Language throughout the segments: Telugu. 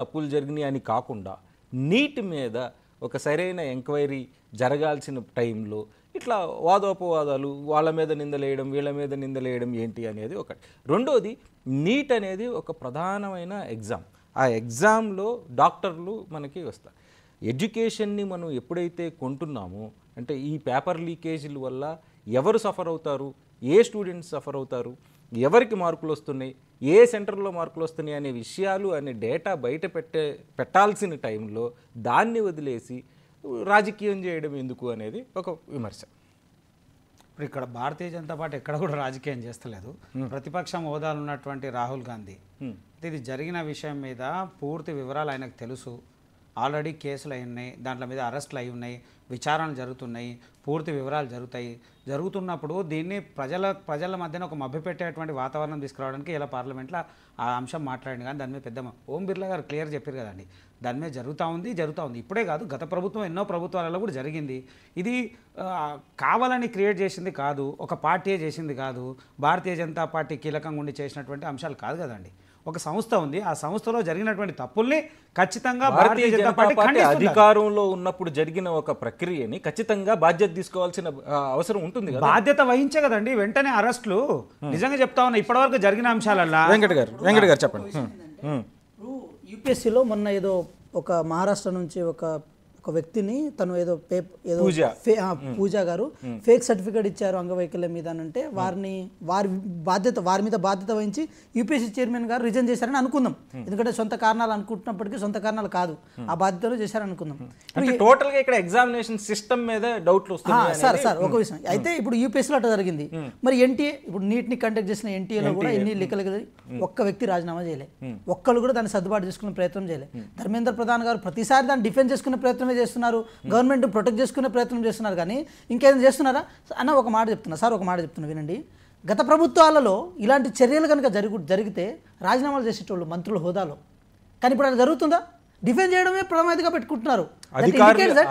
తప్పులు జరిగినాయి అని కాకుండా నీట్ మీద ఒక సరైన ఎంక్వైరీ జరగాల్సిన టైంలో ఇట్లా వాదోపవాదాలు వాళ్ళ మీద నిందలేయడం వీళ్ళ మీద నిందలేయడం ఏంటి అనేది ఒకటి. రెండోది నీట్ అనేది ఒక ప్రధానమైన ఎగ్జామ్. ఆ ఎగ్జామ్లో డాక్టర్లు మనకి వస్తారు. ఎడ్యుకేషన్ని మనం ఎప్పుడైతే కొంటున్నామో అంటే ఈ పేపర్ లీకేజీల వల్ల ఎవరు సఫర్ అవుతారు, ఏ స్టూడెంట్స్ సఫర్ అవుతారు, ఎవరికి మార్కులు వస్తున్నాయి, ఏ సెంటర్లో మార్కులు వస్తున్నాయి అనే విషయాలు అనే డేటా బయట పెట్టాల్సిన టైంలో దాన్ని వదిలేసి రాజకీయం చేయడం ఎందుకు అనేది ఒక విమర్శ. ఇప్పుడు ఇక్కడ భారతీయ జనతా పార్టీ ఎక్కడ కూడా రాజకీయం చేస్తలేదు. ప్రతిపక్షం హోదాలో ఉన్నటువంటి రాహుల్ గాంధీ ఇది జరిగిన విషయం మీద పూర్తి వివరాలు ఆయనకు తెలుసు. ఆల్రెడీ కేసులు అయి ఉన్నాయి, దాంట్లో మీద అరెస్టులు అయి ఉన్నాయి, విచారణలు జరుగుతున్నాయి, పూర్తి వివరాలు జరుగుతున్నప్పుడు దీన్ని ప్రజల మధ్యన ఒక మభ్యపెట్టేటువంటి వాతావరణం తీసుకురావడానికి ఇలా పార్లమెంట్లో ఆ అంశం మాట్లాడింది. కానీ దాని మీద పెద్ద ఓం బిర్లా గారు క్లియర్ చెప్పారు కదండి, దాని మీద జరుగుతూ ఉంది. ఇప్పుడే కాదు, గత ప్రభుత్వం ఎన్నో ప్రభుత్వాలలో కూడా జరిగింది. ఇది కావాలని క్రియేట్ చేసింది కాదు, ఒక పార్టీయే చేసింది కాదు, భారతీయ జనతా పార్టీ కీలకంగా ఉండి చేసినటువంటి అంశాలు కాదు కదండి. ఒక సంస్థ ఉంది, ఆ సంస్థలో జరిగినటువంటి తప్పుల్ని ఖచ్చితంగా భారతీయ జనతా పార్టీ అధికారంలో ఉన్నప్పుడు జరిగిన ఒక ప్రక్రియని ఖచ్చితంగా బాధ్యత తీసుకోవాల్సిన అవసరం ఉంటుంది. బాధ్యత వహించే కదండి వెంటనే అరెస్టులు. నిజంగా చెప్తా ఉన్నా ఇప్పటివరకు జరిగిన అంశాలల్లో వెంకట గారు చెప్పండి. యూపీఎస్సీలో మొన్న ఏదో ఒక మహారాష్ట్ర నుంచి ఒక వ్యక్తిని తను ఏదో పూజ గారు ఫేక్ సర్టిఫికేట్ ఇచ్చారు అంగవైకల్యం మీద అంటే వారి మీద బాధ్యత వహించి యూపీఎస్సీ చైర్మన్ గారు రిజైన్ చేశారని అనుకుందాం. ఎందుకంటే సొంత కారణాలు అనుకుంటున్నప్పటికీ సొంత కారణాలు కాదు, ఆ బాధ్యతలో చేశారని అనుకుందాం. టోటల్ గా ఇక్కడ ఎగ్జామినేషన్ సిస్టమ్ మీద డౌట్లు వస్తున్నాయి సార్ ఒక విషయం అయితే ఇప్పుడు యూపీఎస్సీలో అట్లా జరిగింది. మరి ఎన్టీఏ ఇప్పుడు నీట్ ని కండక్ట్ చేసిన ఎన్టీఏలో కూడా ఎన్ని లెక్కలు ఒక్క వ్యక్తి రాజీనామా చేయలే, ఒక్కళ్ళు కూడా దాన్ని సర్దుబాటు చేసుకునే ప్రయత్నం చేయలే. ధర్మేంద్ర ప్రధాన్ గారు ప్రతిసారి దాన్ని డిఫెన్స్ చేసుకునే ప్రయత్నమే చేస్తున్నారు, గవర్నమెంట్ ప్రొటెక్ట్ చేసుకునే ప్రయత్నం చేస్తున్నారు. కానీ ఇంకేం చేస్తున్నారా అన్న ఒక మాట చెప్తున్నా వినండి. గత ప్రభుత్వాలలో ఇలాంటి చర్యలు కనుక జరిగితే రాజీనామాలు చేసేటోళ్ళు మంత్రుల హోదాలో, కానీ ఇప్పుడు అది జరుగుతుందా? డిఫెన్స్ చేయడమే ప్రమాదిగా పెట్టుకుంటున్నారు.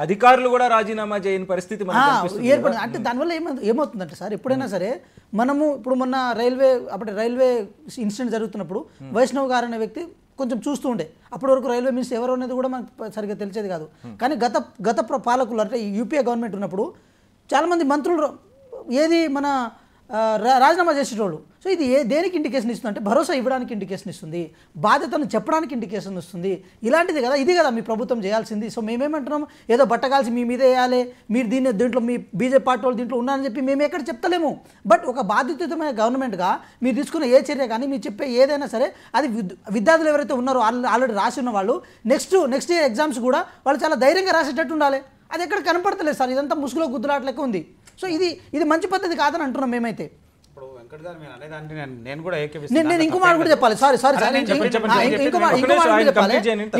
అధికారులు కూడా రాజీనామా చేయని పరిస్థితి ఏర్పడింది. అంటే దానివల్ల ఏమవుతుందంటే సార్, ఎప్పుడైనా సరే మనము ఇప్పుడు మొన్న రైల్వే ఇన్సిడెంట్ జరుగుతున్నప్పుడు వైష్ణవ్ గారు అనే వ్యక్తి కొంచెం చూస్తూ ఉండే, అప్పటి వరకు రైల్వే మినిస్టర్ ఎవరు అనేది కూడా మనకు సరిగ్గా తెలిసేది కాదు. కానీ గత పాలకులు అంటే యూపీఏ గవర్నమెంట్ ఉన్నప్పుడు చాలామంది మంత్రులు ఏది మన రాజీనామా చేసేటోళ్ళు. సో ఇది దేనికి ఇండికేషన్ ఇస్తుంది అంటే భరోసా ఇవ్వడానికి ఇండికేషన్ ఇస్తుంది, బాధ్యతను చెప్పడానికి ఇండికేషన్ ఇస్తుంది. ఇలాంటిది కదా, ఇది కదా మీ ప్రభుత్వం చేయాల్సింది. సో మేమేమంటున్నాం, ఏదో బట్టగాల్సి మీ మీద వేయాలి, మీరు దీంట్లో మీ బీజేపీ పార్టీ వాళ్ళు దీంట్లో ఉన్నారని చెప్పి మేము ఎక్కడ చెప్తలేము. బట్ ఒక బాధ్యతమైన గవర్నమెంట్గా మీరు తీసుకున్న ఏ చర్య కానీ మీరు చెప్పే ఏదైనా సరే అది విద్యార్థులు ఎవరైతే ఉన్నారో ఆల్రెడీ రాసి ఉన్న వాళ్ళు నెక్స్ట్ ఇయర్ ఎగ్జామ్స్ కూడా వాళ్ళు చాలా ధైర్యంగా రాసేటట్టు ఉండాలి. అది ఎక్కడ కనపడతలేదు సార్, ఇదంతా ముసుగులో గుద్దులాట్లెక్క ఉంది. సో ఇది మంచి పద్ధతి కాదని అంటున్నాం మేమైతే. నేను ఇంకో మాట కూడా చెప్పాలి,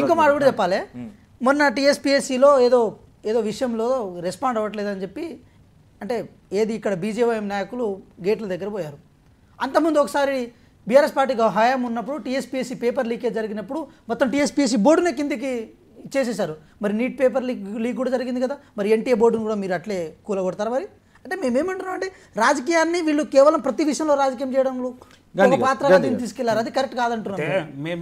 ఇంకో మాట కూడా చెప్పాలి. మొన్న టీఎస్పీఎస్సీలో ఏదో విషయంలో రెస్పాండ్ అవ్వట్లేదని చెప్పి అంటే ఏది ఇక్కడ బీజేవైఎం నాయకులు గేట్ల దగ్గర పోయారు. అంతకుముందు ఒకసారి బీఆర్ఎస్ పార్టీ హయాం ఉన్నప్పుడు టీఎస్పీఎస్సీ పేపర్ లీకేజ్ జరిగినప్పుడు మొత్తం టీఎస్పీఎస్సీ బోర్డునే కిందికి చేసేశారు. మరి నీట్ పేపర్ లీక్ కూడా జరిగింది కదా, మరి ఎన్టీఏ బోర్డును కూడా మీరు అట్లే కూలగొడతారు. మరి అంటే మేమేమంటున్నాం అంటే రాజకీయాన్ని వీళ్ళు కేవలం ప్రతి విషయంలో రాజకీయం చేయడంలో పాత్రగా దీన్ని తీసుకెళ్లారు, అది కరెక్ట్ కాదంటున్నాం.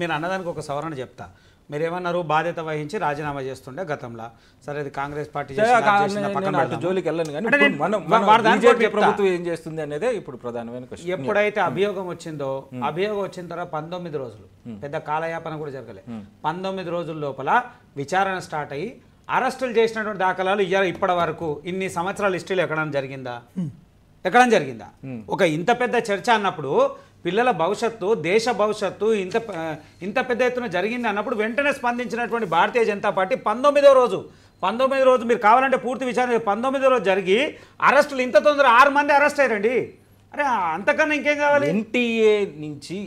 మీరు అన్నదానికి ఒక సవరణ చెప్తా. మీరేమన్నారు, బాధ్యత వహించి రాజీనామా చేస్తుండే గతంలో. సరే అది కాంగ్రెస్ పార్టీ జోలికి వెళ్ళను కానీ ప్రభుత్వం ఏం చేస్తుంది అనేది ఇప్పుడు ప్రధానమైన క్వశ్చన్. ఎప్పుడైతే అభియోగం వచ్చిందో, అభియోగం వచ్చిన తర్వాత 19 రోజులు పెద్ద కాలయాపన కూడా జరగలేదు. 19 రోజుల లోపల విచారణ స్టార్ట్ అయ్యి అరెస్టులు చేసినటువంటి దాఖలాలు ఇప్పటి వరకు ఇన్ని సంవత్సరాల హిస్టరీలో ఎక్కడం జరిగిందా? ఒక ఇంత పెద్ద చర్చ అన్నప్పుడు పిల్లల భవిష్యత్తు, దేశ భవిష్యత్తు ఇంత పెద్ద ఎత్తున జరిగింది అన్నప్పుడు వెంటనే స్పందించినటువంటి భారతీయ జనతా పార్టీ 19వ రోజు మీరు కావాలంటే పూర్తి విచారణ 19వ రోజు జరిగి అరెస్టులు ఇంత తొందర 6 మంది అరెస్ట్ అయ్యారండి. అరే అంతకన్నా ఇంకేం కావాలి? ఎన్టీఏ నుంచి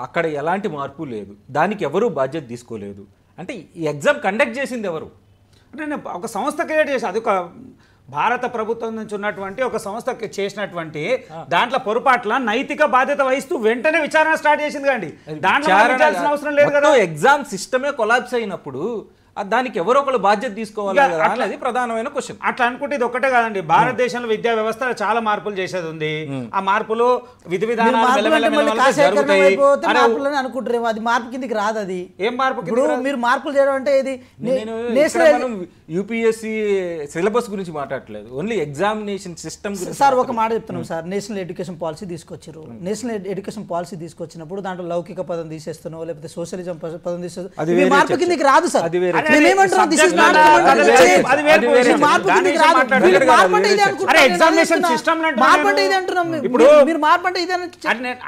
అక్కడ ఎలాంటి మార్పు లేదు, దానికి ఎవరూ బాధ్యత తీసుకోలేదు. అంటే ఈ ఎగ్జామ్ కండక్ట్ చేసింది ఎవరు? అంటే ఒక సంస్థ క్రియేట్ చేసి, అది ఒక భారత ప్రభుత్వం నుంచి ఉన్నటువంటి ఒక సంస్థ చేసినటువంటి దాంట్లో పొరపాట్ల నైతిక బాధ్యత వహిస్తూ వెంటనే విచారణ స్టార్ట్ చేసింది కండి. దాంట్లో అవసరం లేదు కదా. ఎగ్జామ్ సిస్టమే కొలాప్స్ అయినప్పుడు దానికి ఎవరో ఒకళ్ళు బాధ్యత తీసుకోవాలి కదా అనేది ప్రధానమైన క్వశ్చన్. అట్లా అనుకుంటే ఇది ఒకటే కాదండి, భారతదేశంలో విద్యా వ్యవస్థ చాలా మార్పులు చేసేది ఉంది. ఆ మార్పులు విధి విధానాలు అనుకుంటారు, అది మార్పు కిందకి రాదు. అది ఏం మార్పు? మీరు మార్పులు చేయడం అంటే ఇది మనం యూపీఎస్సీ సిలబస్ గురించి మాట్లాడట్లేదు, ఓన్లీ ఎగ్జామినేషన్ సిస్టమ్ గురించి. సార్ ఒక మాట చెప్తున్నాం సార్, నేషనల్ ఎడ్యుకేషన్ పాలసీ తీసుకొచ్చారు. నేషనల్ ఎడ్యుకేషన్ పాలసీ తీసుకొచ్చినప్పుడు దాంట్లో లౌకిక పదం తీసేస్తున్నావు, లేకపోతే సోషలిజం పదం తీసేస్తున్నావు, మార్పు కిందకి రాదు సార్.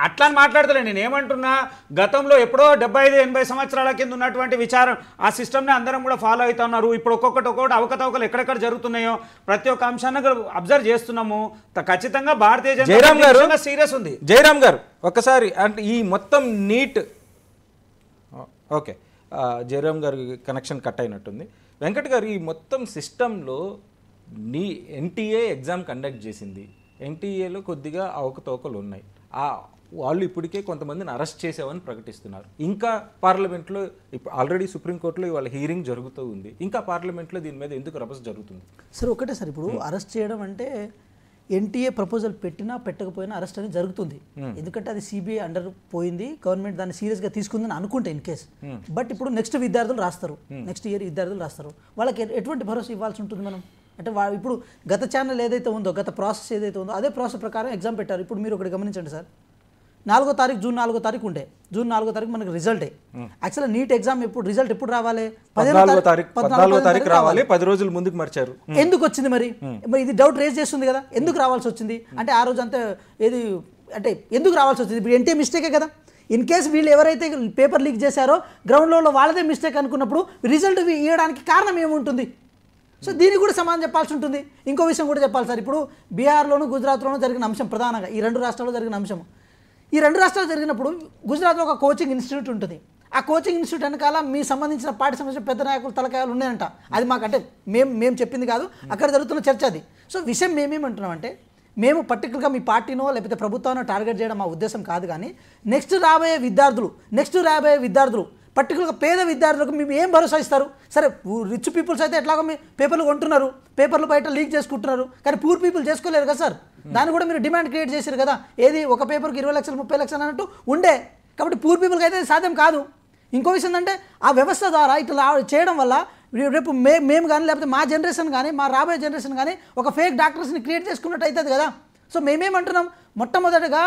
అట్లా మాట్లాడతలే. నేను ఏమంటున్నా, గతంలో ఎప్పుడో 75-80 సంవత్సరాల కింద ఉన్నటువంటి విచారం ఆ సిస్టమ్ ని అందరం కూడా ఫాలో అవుతా ఉన్నారు. ఇప్పుడు ఒక్కొక్కటి అవకతవకలు ఎక్కడెక్కడ జరుగుతున్నాయో ప్రతి ఒక్క అంశాన్ని అబ్జర్వ్ చేస్తున్నాము. ఖచ్చితంగా భారతీయ జనతా పార్టీ సీరియస్ ఉంది. జయరామ్ గారు ఒక్కసారి అంటే ఈ మొత్తం నీట్, ఓకే జయరామ్ గారి కనెక్షన్ కట్ అయినట్టుంది. వెంకట్ గారు, ఈ మొత్తం సిస్టంలో ఎన్టీఏ ఎగ్జామ్ కండక్ట్ చేసింది, ఎన్టీఏలో కొద్దిగా అవకతవకలు ఉన్నాయి. వాళ్ళు ఇప్పటికే కొంతమందిని అరెస్ట్ చేసామని ప్రకటిస్తున్నారు. ఇంకా పార్లమెంట్లో ఇప్పుడు ఆల్రెడీ సుప్రీంకోర్టులో ఇవాళ హీరింగ్ జరుగుతూ ఉంది, ఇంకా పార్లమెంట్లో దీని మీద ఎందుకు రభస జరుగుతుంది? సార్ ఒకటే సార్, ఇప్పుడు అరెస్ట్ చేయడం అంటే ఎన్టీఏ ప్రపోజల్ పెట్టినా పెట్టకపోయినా అరెస్ట్ అనేది జరుగుతుంది. ఎందుకంటే అది సిబిఐ అండర్ పోయింది, గవర్నమెంట్ దాన్ని సీరియస్గా తీసుకుందని అనుకుంటే ఇన్ కేస్. బట్ ఇప్పుడు నెక్స్ట్ విద్యార్థులు రాస్తారు, నెక్స్ట్ ఇయర్ విద్యార్థులు రాస్తారు, వాళ్ళకి ఎటువంటి భరోసా ఇవ్వాల్సి ఉంటుంది మనం? అంటే ఇప్పుడు గత ఛానల్ ఏదైతే ఉందో, గత ప్రాసెస్ ఏదైతే ఉందో అదే ప్రాసెస్ ప్రకారం ఎగ్జామ్ పెట్టారు. ఇప్పుడు మీరు ఒకటి గమనించండి సార్, 4వ తారీఖు జూన్ 4వ తారీఖు ఉండే, జూన్ 4వ తారీఖు మనకి రిజల్టే. యాక్చువల్గా నీట్ ఎగ్జామ్ రిజల్ట్ ఎప్పుడు రావాలి? 14వ తారీఖు రావాలి, 10 రోజులు ముందుకు మార్చారు. ఎందుకు వచ్చింది మరి? ఇది డౌట్ రేజ్ చేస్తుంది కదా, ఎందుకు రావాల్సి వచ్చింది అంటే ఆ రోజు అంతా ఏది అంటే ఎందుకు రావాల్సి వచ్చింది? ఇప్పుడు ఎన్టీఏ మిస్టేకే కదా. ఇన్ కేసు వీళ్ళు ఎవరైతే పేపర్ లీక్ చేశారో గ్రౌండ్ లెవెల్లో వాళ్ళదే మిస్టేక్ అనుకున్నప్పుడు రిజల్ట్ ఇవ్వడానికి కారణం ఏముంటుంది? సో దీనికి కూడా సమాధానం చెప్పాల్సి ఉంటుంది. ఇంకో విషయం కూడా చెప్పాలి సార్, ఇప్పుడు బీహార్లోను గుజరాత్లోనూ జరిగిన అంశం, ప్రధానంగా ఈ 2 రాష్ట్రాల్లో జరిగిన అంశం. ఈ 2 రాష్ట్రాలు జరిగినప్పుడు గుజరాత్లో ఒక కోచింగ్ ఇన్స్టిట్యూట్ ఉంటుంది. ఆ కోచింగ్ ఇన్స్టిట్యూట్ వెనకాల మీ సంబంధించిన పార్టీ సంబంధించిన పెద్ద నాయకులు తలకాయలు ఉన్నాయంట. అది మాకంటే మేము చెప్పింది కాదు, అక్కడ జరుగుతున్న చర్చ అది. సో విషయం మేమేమంటున్నామంటే, మేము పర్టికులర్గా మీ పార్టీనో లేకపోతే ప్రభుత్వాన్ని టార్గెట్ చేయడం మా ఉద్దేశం కాదు, కానీ నెక్స్ట్ రాబోయే విద్యార్థులు పర్టికులర్గా పేద విద్యార్థులకు మేము ఏం భరోసా ఇస్తారు? సరే రిచ్ పీపుల్స్ అయితే ఎట్లాగో మీ పేపర్లు కొంటున్నారు, పేపర్లు బయట లీక్ చేసుకుంటున్నారు, కానీ పూర్ పీపుల్ చేసుకోలేరు కదా సార్. దాన్ని కూడా మీరు డిమాండ్ క్రియేట్ చేశారు కదా, ఏది ఒక పేపర్కి 20 లక్షలు 30 లక్షలు అన్నట్టు ఉండే. కాబట్టి పూర్ పీపుల్కి అయితే సాధ్యం కాదు. ఇంకో విషయం ఏంటంటే, ఆ వ్యవస్థ ద్వారా ఇట్లా చేయడం వల్ల రేపు మేము కానీ లేకపోతే మా జనరేషన్ కానీ మా రాబోయే జనరేషన్ కానీ ఒక ఫేక్ డాక్టర్స్ని క్రియేట్ చేసుకున్నట్టు అవుతుంది కదా. సో మేమేమంటున్నాం, మొట్టమొదటిగా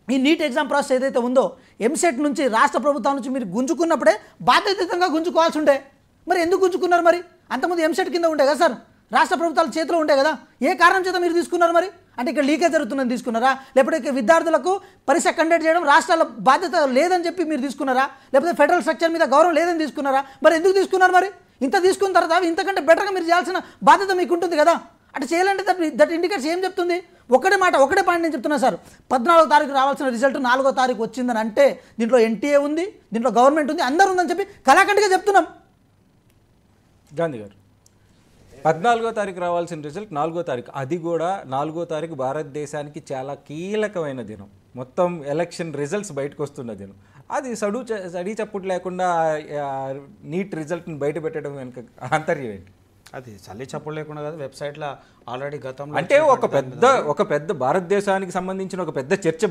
ఈ నీట్ ఎగ్జామ్ ప్రాసెస్ ఏదైతే ఉందో, ఎంసెట్ నుంచి రాష్ట్ర ప్రభుత్వం నుంచి మీరు గుంజుకున్నప్పుడే బాధ్యతంగా గుంజుకోవాల్సి ఉండే. మరి ఎందుకు గుంజుకున్నారు? మరి అంతకుముందు ఎంసెట్ కింద ఉండే కదా సార్, రాష్ట్ర ప్రభుత్వాల చేతిలో ఉండే కదా. ఏ కారణం చేత మీరు తీసుకున్నారు? మరి అంటే ఇక్కడ లీకేజ్ జరుగుతుందని తీసుకున్నారా? లేకపోతే విద్యార్థులకు పరీక్ష కండక్ట్ చేయడం రాష్ట్రాల బాధ్యత లేదని చెప్పి మీరు తీసుకున్నారా? లేకపోతే ఫెడరల్ స్ట్రక్చర్ మీద గౌరవం లేదని తీసుకున్నారా? మరి ఎందుకు తీసుకున్నారు? మరి ఇంత తీసుకున్న తర్వాత ఇంతకంటే బెటర్గా మీరు చేయాల్సిన బాధ్యత మీకు ఉంటుంది కదా. అంటే చేయాలంటే దట్ ఇండికేట్స్ ఏం చెప్తుంది? ఒకటే పాయింట్ నేను చెప్తున్నా సార్, 14వ తారీఖు రావాల్సిన రిజల్ట్ 4వ తారీఖు వచ్చిందని అంటే దీంట్లో ఎన్టీఏ ఉంది, దీంట్లో గవర్నమెంట్ ఉంది, అందరూ ఉందని చెప్పి కళాఖండిగా చెప్తున్నాం. గాంధీ గారు, 14వ తారీఖు రావాల్సిన రిజల్ట్ 4వ తారీఖు, అది కూడా 4వ తారీఖు భారతదేశానికి చాలా కీలకమైన దినం. మొత్తం ఎలక్షన్ రిజల్ట్స్ బయటకు వస్తున్న దినం. అది సడీ చప్పుడు లేకుండా నీట్ రిజల్ట్ని బయట పెట్టడం వెనుక ఆంతర్యం ఏంటి? అది చల్లి చప్పుడు లేకుండా కాదు, వెబ్సైట్లో ఆల్రెడీ గతంలో అంటే ఒక పెద్ద భారతదేశానికి సంబంధించిన ఒక పెద్ద చర్చ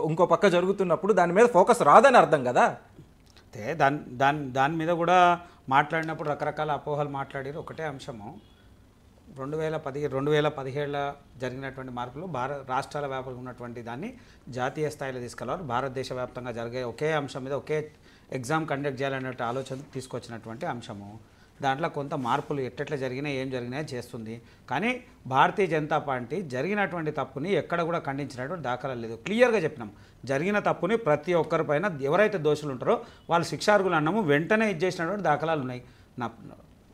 ఇంకో పక్క జరుగుతున్నప్పుడు దాని మీద ఫోకస్ రాదని అర్థం కదా. అయితే దాని మీద కూడా మాట్లాడినప్పుడు రకరకాల అపోహలు మాట్లాడారు. ఒకటే అంశము, 2017 జరిగినటువంటి మార్పులు రాష్ట్రాల వ్యాప్తంగా ఉన్నటువంటి దాన్ని జాతీయ స్థాయిలో తీసుకెళ్ళారు. భారతదేశ వ్యాప్తంగా జరిగే ఒకే అంశం మీద ఒకే ఎగ్జామ్ కండక్ట్ చేయాలనే ఆలోచన తీసుకొచ్చినటువంటి అంశము. దాంట్లో కొంత మార్పులు ఎట్లా జరిగినాయి, ఏం జరిగినాయో చేస్తుంది. కానీ భారతీయ జనతా పార్టీ జరిగినటువంటి తప్పుని ఎక్కడ కూడా ఖండించినటువంటి దాఖలాలు లేదు. క్లియర్గా చెప్పినాం, జరిగిన తప్పుని ప్రతి ఒక్కరిపైన ఎవరైతే దోషులు ఉంటారో వాళ్ళు శిక్షార్హులు అన్నాము, వెంటనే ఇచ్చేసినటువంటి దాఖలాలు ఉన్నాయి.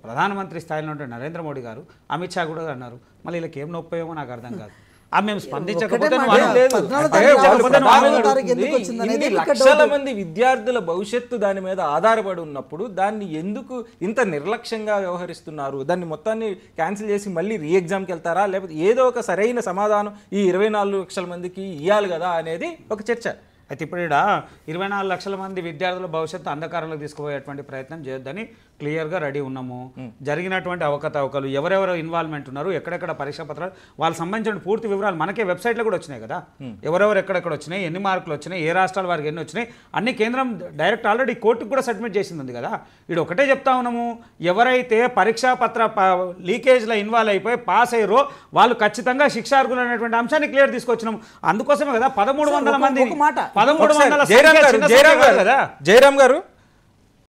ప్రధానమంత్రి స్థాయిలో ఉంటే నరేంద్ర మోడీ గారు, అమిత్ షా కూడా అన్నారు. మళ్ళీ వీళ్ళకి ఏం నొప్పేమో నాకు అర్థం కాదు. మేము స్పందించకపోతే లక్షల మంది విద్యార్థుల భవిష్యత్తు దాని మీద ఆధారపడి ఉన్నప్పుడు దాన్ని ఎందుకు ఇంత నిర్లక్ష్యంగా వ్యవహరిస్తున్నారు? దాన్ని మొత్తాన్ని క్యాన్సిల్ చేసి మళ్ళీ రీ ఎగ్జామ్కి వెళ్తారా, లేకపోతే ఏదో ఒక సరైన సమాధానం ఈ 24 లక్షల మందికి ఇవ్వాలి కదా అనేది ఒక చర్చ. అయితే ఇప్పుడు ఇక్కడ 24 లక్షల మంది విద్యార్థుల భవిష్యత్తు అంధకారంలోకి తీసుకుపోయేటువంటి ప్రయత్నం చేయొద్దని క్లియర్గా రెడీ ఉన్నాము. జరిగినటువంటి అవకతవకలు ఎవరెవరు ఇన్వాల్వ్మెంట్ ఉన్నారు, ఎక్కడెక్కడ పరీక్షా పత్రాలు, వాళ్ళకి సంబంధించిన పూర్తి వివరాలు మనకే వెబ్సైట్లో కూడా వచ్చినాయి కదా. ఎవరెవరు ఎక్కడెక్కడ వచ్చినాయి, ఎన్ని మార్కులు వచ్చినాయి, ఏ రాష్ట్రాల వారికి ఎన్ని వచ్చినాయి, అన్ని కేంద్రం డైరెక్ట్ ఆల్రెడీ కోర్టుకు కూడా సబ్మిట్ చేసింది కదా. ఇది ఒకటే చెప్తా ఉన్నాము, ఎవరైతే పరీక్షా పత్ర లీకేజ్లో ఇన్వాల్వ్ అయిపోయి పాస్ అయ్యారో వాళ్ళు ఖచ్చితంగా శిక్షార్హులు అనేటువంటి అంశాన్ని క్లియర్ తీసుకొచ్చినాము. అందుకోసమే కదా 1300 మంది 1300 జయరామ్ గారు